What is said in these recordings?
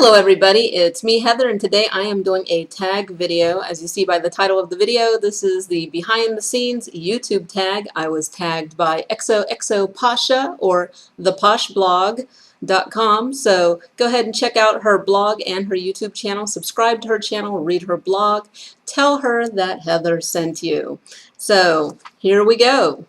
Hello everybody, it's me Heather, and today I am doing a tag video. As you see by the title of the video, this is the behind the scenes YouTube tag. I was tagged by XOXO Pasha or theposhblog.com, so go ahead and check out her blog and her YouTube channel, subscribe to her channel, read her blog, tell her that Heather sent you. So here we go.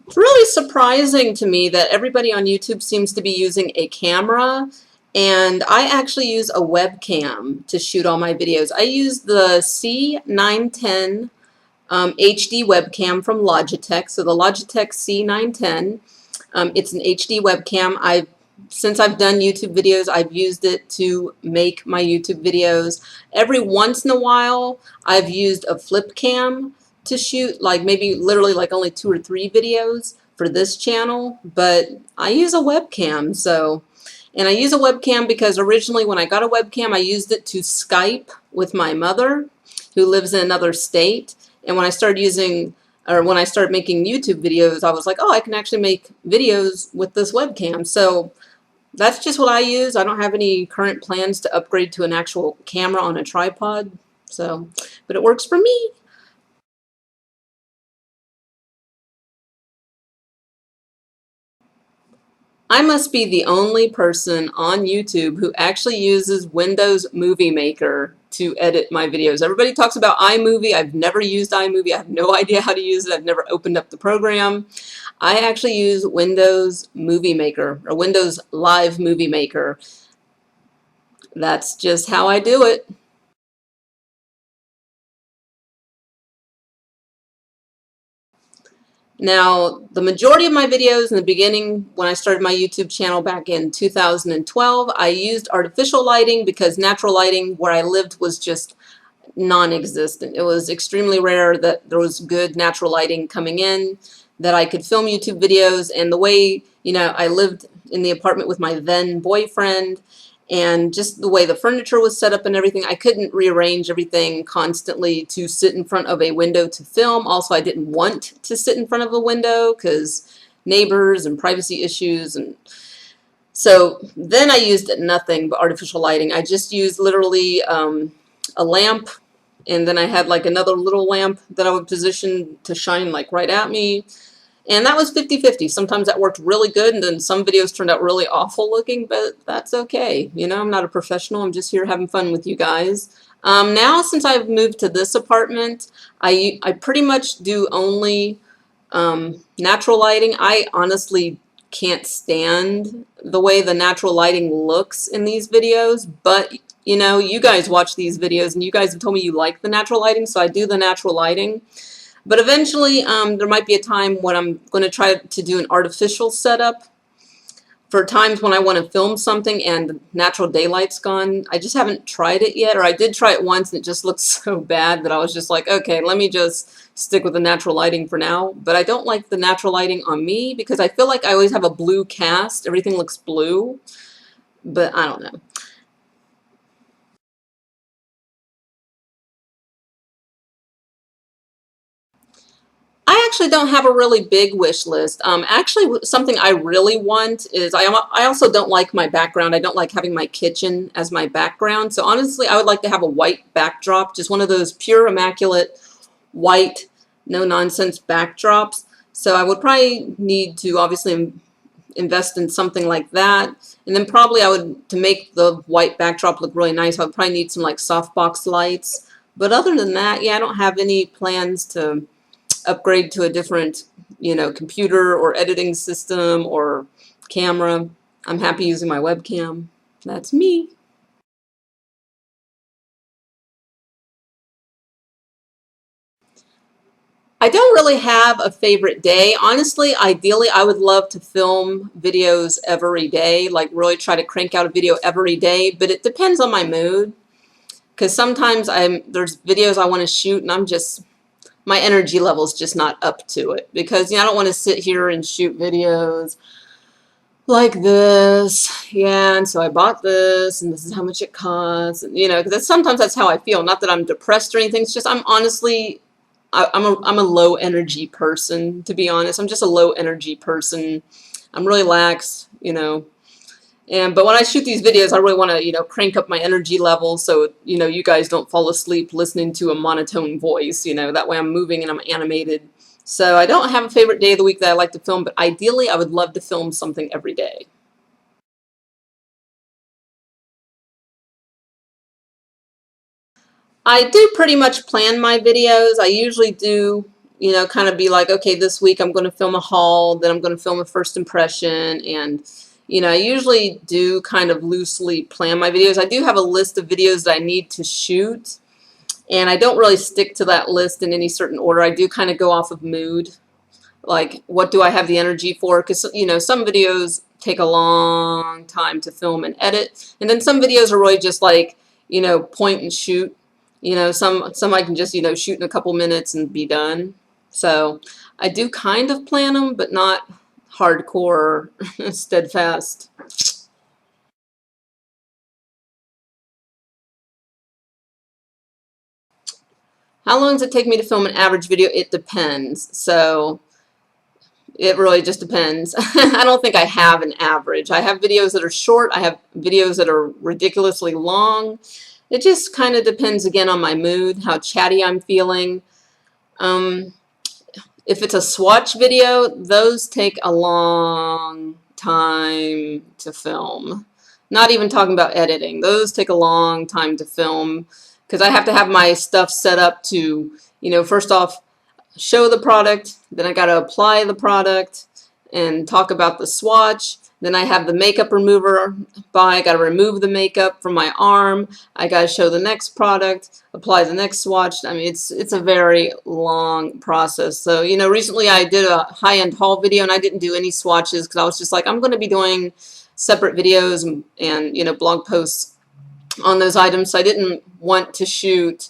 It's really surprising to me that everybody on YouTube seems to be using a camera, and I actually use a webcam to shoot all my videos. I use the C910 HD webcam from Logitech, so the Logitech C910. It's an HD webcam. Since I've done YouTube videos, I've used it to make my YouTube videos. Every once in a while, I've used a flip cam to shoot, like maybe literally like only 2 or 3 videos for this channel, but I use a webcam. And I use a webcam because originally when I got a webcam, I used it to Skype with my mother who lives in another state. And when I started making YouTube videos, I was like, oh, I can actually make videos with this webcam. So that's just what I use. I don't have any current plans to upgrade to an actual camera on a tripod. But it works for me. I must be the only person on YouTube who actually uses Windows Movie Maker to edit my videos. Everybody talks about iMovie. I've never used iMovie. I have no idea how to use it. I've never opened up the program. I actually use Windows Movie Maker or Windows Live Movie Maker. That's just how I do it. Now, the majority of my videos in the beginning, when I started my YouTube channel back in 2012, I used artificial lighting because natural lighting where I lived was just non-existent. It was extremely rare that there was good natural lighting coming in, that I could film YouTube videos. And the way, I lived in the apartment with my then boyfriend, and just the way the furniture was set up and everything, I couldn't rearrange everything constantly to sit in front of a window to film. Also, I didn't want to sit in front of a window because neighbors and privacy issues. And so then I used nothing but artificial lighting. I just used literally a lamp, and then I had like another little lamp that I would position to shine like right at me. And that was 50-50. Sometimes that worked really good, and then some videos turned out really awful looking, but that's okay. I'm not a professional. I'm just here having fun with you guys. Now, since I've moved to this apartment, I pretty much do only natural lighting. I honestly can't stand the way the natural lighting looks in these videos, but you guys watch these videos, and you guys have told me you like the natural lighting, so I do the natural lighting. But eventually, there might be a time when I'm going to try to do an artificial setup for times when I want to film something and natural daylight's gone. I just haven't tried it yet, or I did try it once and it just looked so bad that I was just like, okay, let me just stick with the natural lighting for now. But I don't like the natural lighting on me because I feel like I always have a blue cast. Everything looks blue, but I don't know. I actually don't have a really big wish list. Actually, something I really want is I also don't like my background. I don't like having my kitchen as my background. So honestly, I would like to have a white backdrop, just one of those pure immaculate white, no nonsense backdrops. So I would probably need to obviously invest in something like that. And then probably to make the white backdrop look really nice, I would probably need some like softbox lights. But other than that, yeah, I don't have any plans to upgrade to a different, computer or editing system or camera. I'm happy using my webcam. That's me. I don't really have a favorite day. Honestly, ideally, I would love to film videos every day, like really try to crank out a video every day, but it depends on my mood. Because sometimes there's videos I want to shoot and my energy level's just not up to it, because I don't want to sit here and shoot videos like this. Yeah, and so I bought this, and this is how much it costs, and because sometimes that's how I feel. Not that I'm depressed or anything. It's just I'm I'm a low energy person, to be honest. I'm just a low energy person. I'm really lax, you know. But when I shoot these videos, I really want to, you know, crank up my energy level so, you know, you guys don't fall asleep listening to a monotone voice, you know, that way I'm moving and I'm animated. So I don't have a favorite day of the week that I like to film, but ideally I would love to film something every day. I do pretty much plan my videos. I usually do, you know, kind of be like, okay, this week I'm going to film a haul, then I'm going to film a first impression, and, you know, I usually do kind of loosely plan my videos. I do have a list of videos that I need to shoot, and I don't really stick to that list in any certain order. I do kind of go off of mood, like what do I have the energy for? Because, you know, some videos take a long time to film and edit, and then some videos are really just like, you know, point and shoot. You know, some I can just, you know, shoot in a couple minutes and be done. So I do kind of plan them, but not hardcore steadfast. How long does it take me to film an average video? It depends. So it really just depends. I don't think I have an average. I have videos that are short. I have videos that are ridiculously long. It just kind of depends again on my mood, how chatty I'm feeling. Um, if it's a swatch video, those take a long time to film. Not even talking about editing. Those take a long time to film because I have to have my stuff set up to, you know, first off, show the product, then I got to apply the product and talk about the swatch. Then I have the makeup remover by, I got to remove the makeup from my arm. I got to show the next product, apply the next swatch. I mean, it's a very long process. So, you know, recently I did a high-end haul video and I didn't do any swatches because I was just like, I'm going to be doing separate videos and, you know, blog posts on those items. So I didn't want to shoot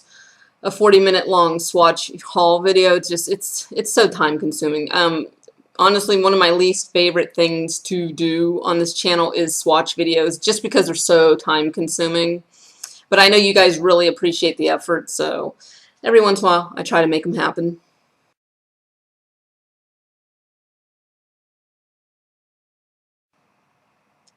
a 40-minute long swatch haul video. It's so time consuming. Honestly, one of my least favorite things to do on this channel is swatch videos just because they're so time consuming. But I know you guys really appreciate the effort, so every once in a while I try to make them happen.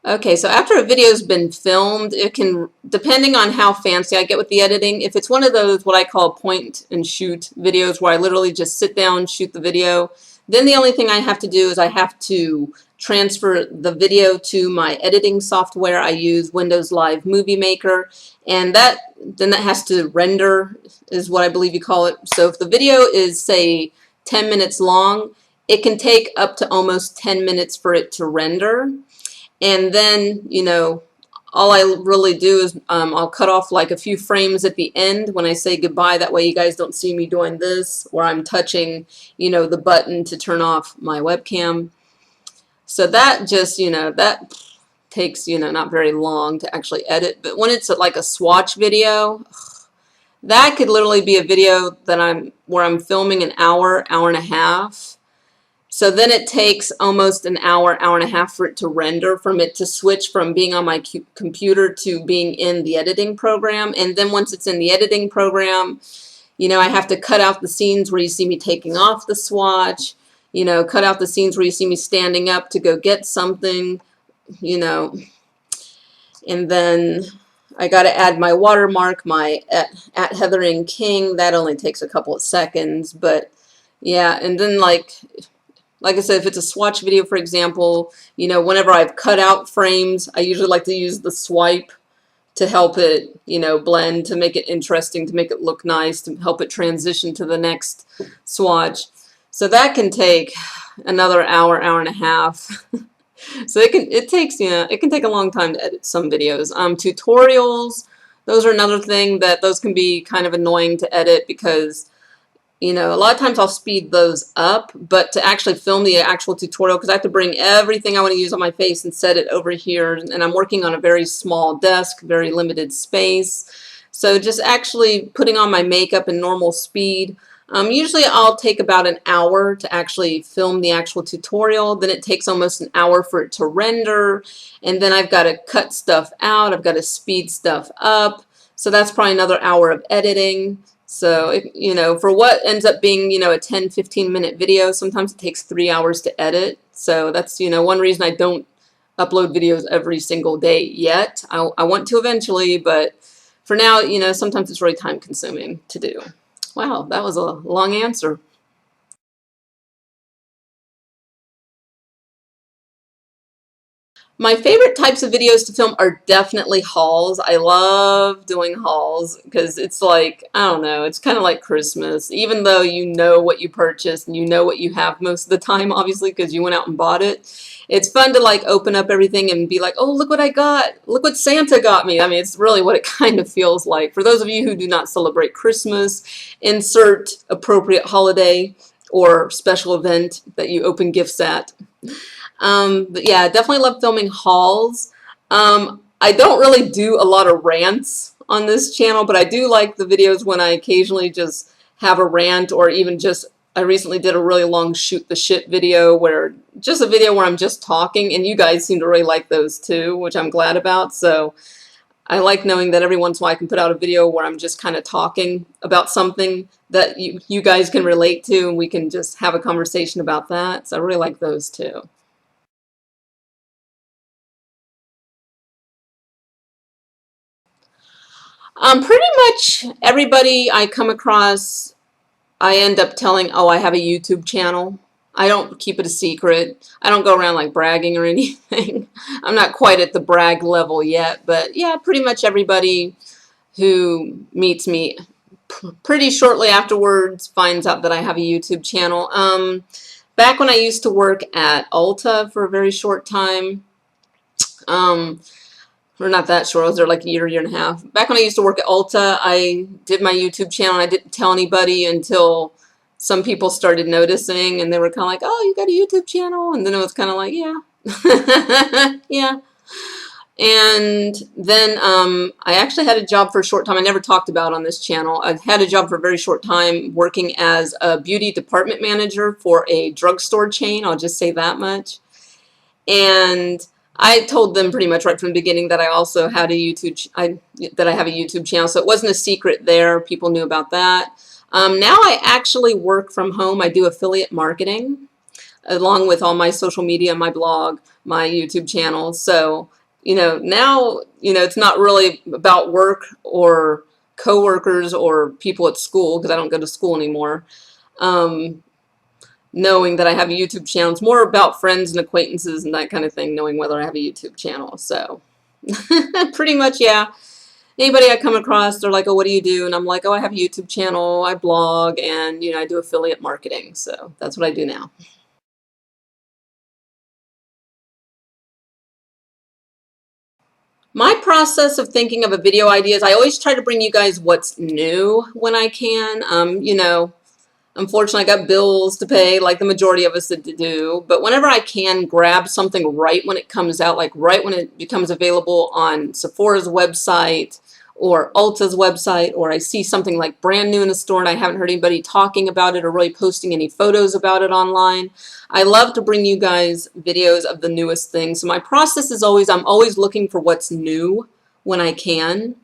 Okay, so after a video's been filmed, it can, depending on how fancy I get with the editing, if it's one of those what I call point and shoot videos where I literally just sit down, shoot the video, then the only thing I have to do is I have to transfer the video to my editing software. I use Windows Live Movie Maker, and then that has to render, is what I believe you call it. So if the video is, say, 10 minutes long, it can take up to almost 10 minutes for it to render. And then, you know, all I really do is I'll cut off like a few frames at the end when I say goodbye. That way you guys don't see me doing this where I'm touching, you know, the button to turn off my webcam. So that just, you know, that takes, you know, not very long to actually edit. But when it's like a swatch video, that could literally be a video that where I'm filming an hour, hour and a half. So then it takes almost an hour, hour and a half for it to render, from it to switch from being on my computer to being in the editing program. And then once it's in the editing program, you know, I have to cut out the scenes where you see me taking off the swatch, you know, cut out the scenes where you see me standing up to go get something, you know, and then I got to add my watermark, my at Heathering King. That only takes a couple of seconds, but yeah, and then like I said, if it's a swatch video, for example, you know, whenever I've cut out frames, I usually like to use the swipe to help it, you know, blend, to make it interesting, to make it look nice, to help it transition to the next swatch. So that can take another hour, hour and a half. So it takes, you know, it can take a long time to edit some videos. Tutorials, those are another thing that those can be kind of annoying to edit because, you know, a lot of times I'll speed those up, but to actually film the actual tutorial, because I have to bring everything I want to use on my face and set it over here, and I'm working on a very small desk, very limited space. So just actually putting on my makeup in normal speed. Usually I'll take about an hour to actually film the actual tutorial. Then it takes almost an hour for it to render, and then I've got to cut stuff out. I've got to speed stuff up. So that's probably another hour of editing. So, for what ends up being, a 10, 15-minute video, sometimes it takes 3 hours to edit. So that's, one reason I don't upload videos every single day yet. I want to eventually, but for now, sometimes it's really time consuming to do. Wow, that was a long answer. My favorite types of videos to film are definitely hauls. I love doing hauls because it's like, I don't know, it's kind of like Christmas. Even though you know what you purchased and you know what you have most of the time, obviously, because you went out and bought it. It's fun to like open up everything and be like, oh, look what I got. Look what Santa got me. I mean, it's really what it kind of feels like. For those of you who do not celebrate Christmas, insert appropriate holiday or special event that you open gifts at. But yeah, I definitely love filming hauls. I don't really do a lot of rants on this channel, but I do like the videos when I occasionally just have a rant, or even just, I recently did a really long shoot the shit video, where just a video where I'm just talking, and you guys seem to really like those too, which I'm glad about. So I like knowing that every once in a while I can put out a video where I'm just kind of talking about something that you guys can relate to, and we can just have a conversation about that. So I really like those too. Pretty much everybody I come across, I end up telling, oh, I have a YouTube channel. I don't keep it a secret. I don't go around like bragging or anything. I'm not quite at the brag level yet, but yeah, pretty much everybody who meets me pretty shortly afterwards finds out that I have a YouTube channel. Back when I used to work at Ulta for a very short time, um, or not that short, I was there like a year and a half. Back when I used to work at Ulta, I did my YouTube channel, and I didn't tell anybody until some people started noticing, and they were kind of like, oh, you got a YouTube channel? And then it was kind of like, yeah. Yeah. And then I actually had a job for a short time. I never talked about on this channel. I had a job for a very short time working as a beauty department manager for a drugstore chain. I'll just say that much. And I told them pretty much right from the beginning that I also had a that I have a YouTube channel, so it wasn't a secret there. People knew about that. Now I actually work from home. I do affiliate marketing along with all my social media, my blog, my YouTube channel. So, now, it's not really about work or coworkers or people at school, because I don't go to school anymore. Um, Knowing that I have a YouTube channel. It's more about friends and acquaintances and that kind of thing, knowing whether I have a YouTube channel. So pretty much, yeah. Anybody I come across, they're like, oh, what do you do? And I'm like, oh, I have a YouTube channel, I blog, and, I do affiliate marketing. So that's what I do now. My process of thinking of a video idea is I always try to bring you guys what's new when I can. Unfortunately, I got bills to pay, like the majority of us do. But whenever I can grab something right when it comes out, like right when it becomes available on Sephora's website or Ulta's website, or I see something like brand new in the store and I haven't heard anybody talking about it or really posting any photos about it online, I love to bring you guys videos of the newest things. So my process is always, I'm always looking for what's new when I can.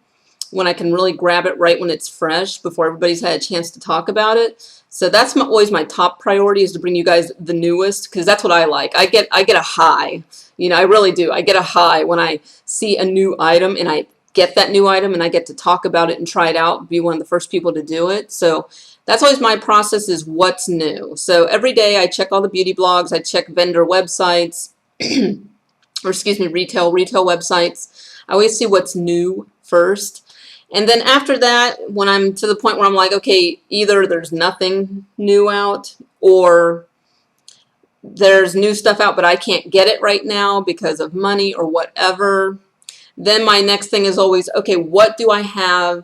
When I can really grab it right when it's fresh before everybody's had a chance to talk about it. So that's always my top priority, is to bring you guys the newest, because that's what I like. I get a high, I really do. I get a high when I see a new item and I get that new item and I get to talk about it and try it out, be one of the first people to do it. So that's always my process, is what's new. So every day I check all the beauty blogs, I check vendor websites, or excuse me, retail websites. I always see what's new first. And then after that, when I'm to the point where I'm like, okay, either there's nothing new out, or there's new stuff out, but I can't get it right now because of money or whatever, then my next thing is always, okay, what do I have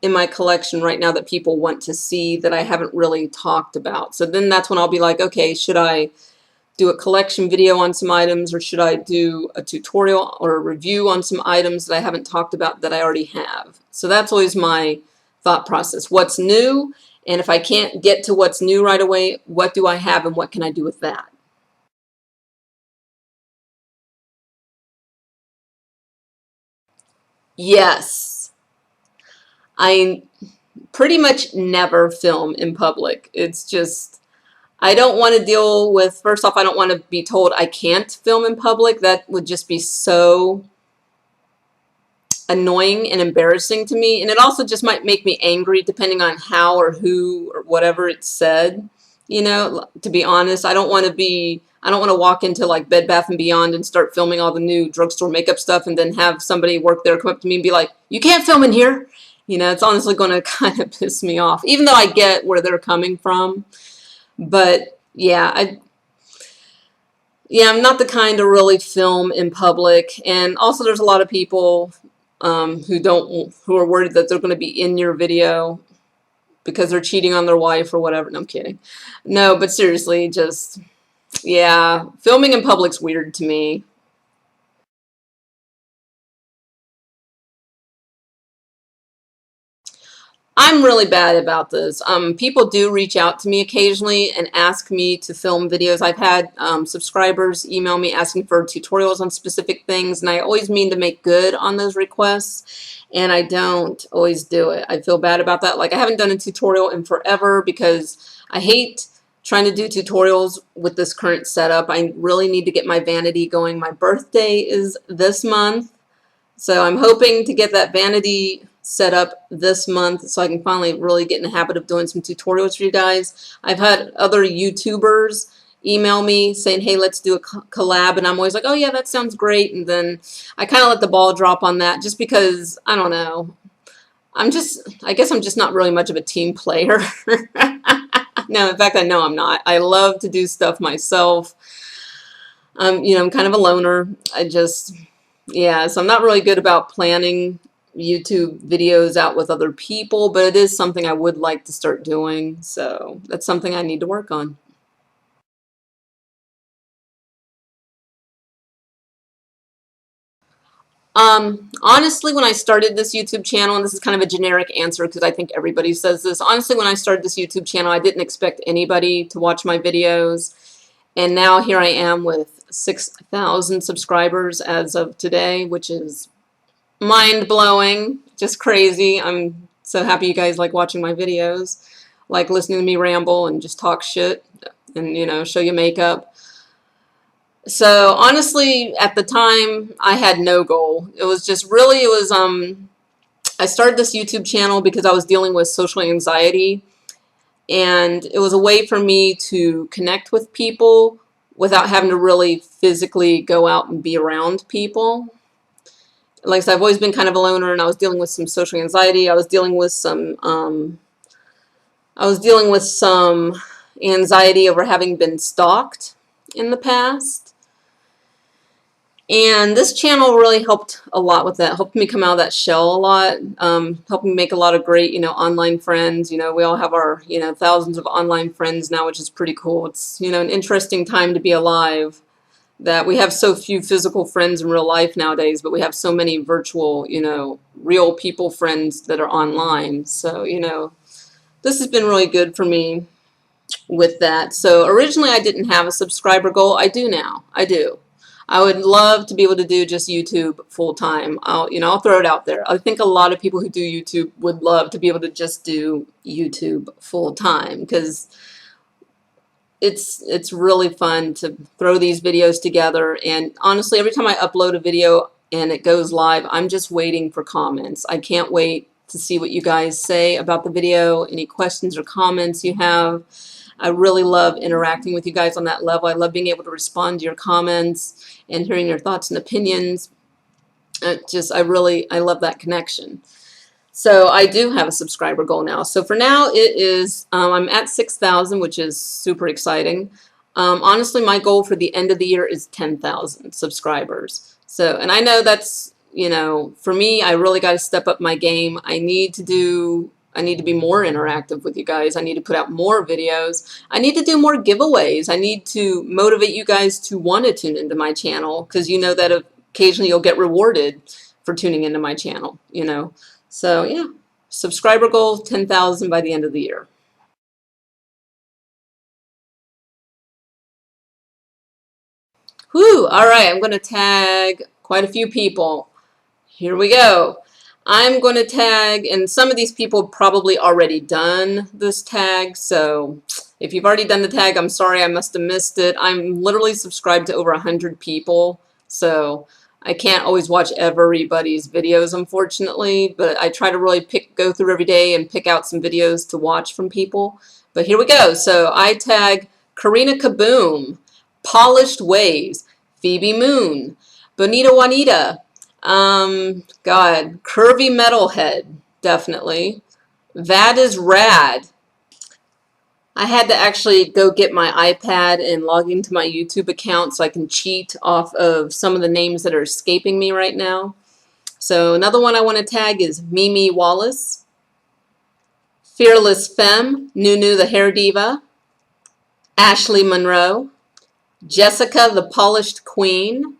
in my collection right now that people want to see that I haven't really talked about? So then that's when I'll be like, okay, should I do a collection video on some items, or should I do a tutorial or a review on some items that I haven't talked about that I already have? So that's always my thought process. What's new? And if I can't get to what's new right away, what do I have and what can I do with that? Yes. I pretty much never film in public. It's just, I don't want to deal with, first off, I don't want to be told I can't film in public. That would just be so annoying and embarrassing to me. And it also just might make me angry depending on how or who or whatever it's said. You know, to be honest, I don't want to walk into like Bed Bath and Beyond and start filming all the new drugstore makeup stuff and then have somebody work there come up to me and be like, you can't film in here. You know, it's honestly going to kind of piss me off, even though I get where they're coming from. But yeah, I'm not the kind to really film in public. And also there's a lot of people who are worried that they're going to be in your video because they're cheating on their wife or whatever. No, I'm kidding. No, but seriously, just, yeah, filming in public's weird to me. I'm really bad about this. People do reach out to me occasionally and ask me to film videos. I've had subscribers email me asking for tutorials on specific things, and I always mean to make good on those requests, and I don't always do it. I feel bad about that. Like, I haven't done a tutorial in forever because I hate trying to do tutorials with this current setup. I really need to get my vanity going. My birthday is this month. So I'm hoping to get that vanity set up this month so I can finally really get in the habit of doing some tutorials for you guys. I've had other YouTubers email me saying, hey, let's do a collab. And I'm always like, oh, yeah, that sounds great. And then I kind of let the ball drop on that just because, I don't know. I guess I'm just not really much of a team player. No, in fact, I know I'm not. I love to do stuff myself. I'm kind of a loner. Yeah, so I'm not really good about planning YouTube videos out with other people, but it is something I would like to start doing. So that's something I need to work on. Honestly, when I started this YouTube channel, and this is kind of a generic answer because I think everybody says this. Honestly, when I started this YouTube channel, I didn't expect anybody to watch my videos. And now here I am with 6,000 subscribers as of today, which is mind-blowing, just crazy. I'm so happy you guys like watching my videos, like listening to me ramble and just talk shit and, show you makeup. So honestly, at the time, I had no goal. It was just really, I started this YouTube channel because I was dealing with social anxiety, and it was a way for me to connect with people without having to really physically go out and be around people. Like I said, I've always been kind of a loner, and I was dealing with some social anxiety. I was dealing with some anxiety over having been stalked in the past. And this channel really helped a lot with that, helped me come out of that shell a lot, helped me make a lot of great, online friends. We all have our, thousands of online friends now, which is pretty cool. It's, an interesting time to be alive, that we have so few physical friends in real life nowadays, but we have so many virtual, real people friends that are online. So, this has been really good for me with that. So originally I didn't have a subscriber goal. I do now. I do. I would love to be able to do just YouTube full time. I'll throw it out there. I think a lot of people who do YouTube would love to be able to just do YouTube full time because it's really fun to throw these videos together. And honestly, every time I upload a video and it goes live, I'm just waiting for comments. I can't wait to see what you guys say about the video, any questions or comments you have. I really love interacting with you guys on that level. I love being able to respond to your comments and hearing your thoughts and opinions. I love that connection. So I do have a subscriber goal now. So for now, it is, I'm at 6,000, which is super exciting. Honestly, my goal for the end of the year is 10,000 subscribers. So, and I know that's, for me, I really got to step up my game. I need to be more interactive with you guys. I need to put out more videos. I need to do more giveaways. I need to motivate you guys to want to tune into my channel because you know that occasionally you'll get rewarded for tuning into my channel. So yeah, subscriber goal 10,000 by the end of the year. Whew, all right, I'm going to tag quite a few people. Here we go. I'm going to tag, and some of these people have probably already done this tag, so if you've already done the tag, I'm sorry, I must have missed it. I'm literally subscribed to over 100 people, so I can't always watch everybody's videos, unfortunately, but I try to really go through every day and pick out some videos to watch from people. But here we go. So I tag Karina Kaboom, Polished Waves, Phoebe Moon, Bonita Juanita, God, Curvy Metalhead, definitely. That is rad. I had to actually go get my iPad and log into my YouTube account so I can cheat off of some of the names that are escaping me right now. So another one I want to tag is Mimi Wallace, Fearless Femme, Nunu the Hair Diva, Ashley Monroe, Jessica the Polished Queen,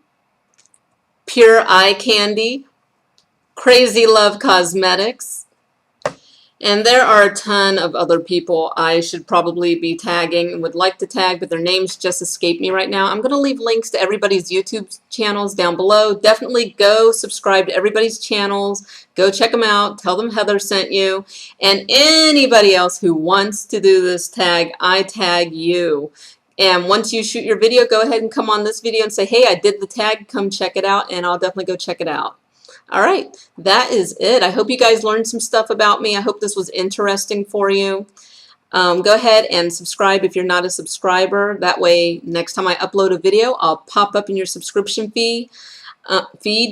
Pure Eye Candy, Crazy Love Cosmetics, and there are a ton of other people I should probably be tagging and would like to tag, but their names just escape me right now. I'm going to leave links to everybody's YouTube channels down below. Definitely go subscribe to everybody's channels. Go check them out. Tell them Heather sent you. And anybody else who wants to do this tag, I tag you. And once you shoot your video, go ahead and come on this video and say, hey, I did the tag. Come check it out, and I'll definitely go check it out. All right, that is it. I hope you guys learned some stuff about me. I hope this was interesting for you. Go ahead and subscribe if you're not a subscriber. That way, next time I upload a video, I'll pop up in your subscription feed.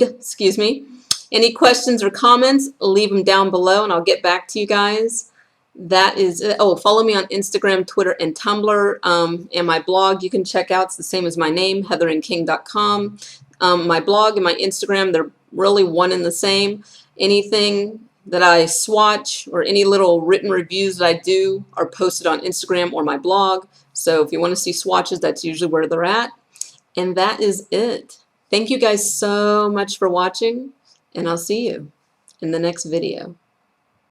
Excuse me. Any questions or comments, leave them down below, and I'll get back to you guys. That is it. Oh, follow me on Instagram, Twitter, and Tumblr. And my blog you can check out. It's the same as my name, heatherandking.com. My blog and my Instagram, they're really one and the same. Anything that I swatch or any little written reviews that I do are posted on Instagram or my blog. So if you want to see swatches, that's usually where they're at. And that is it. Thank you guys so much for watching, and I'll see you in the next video.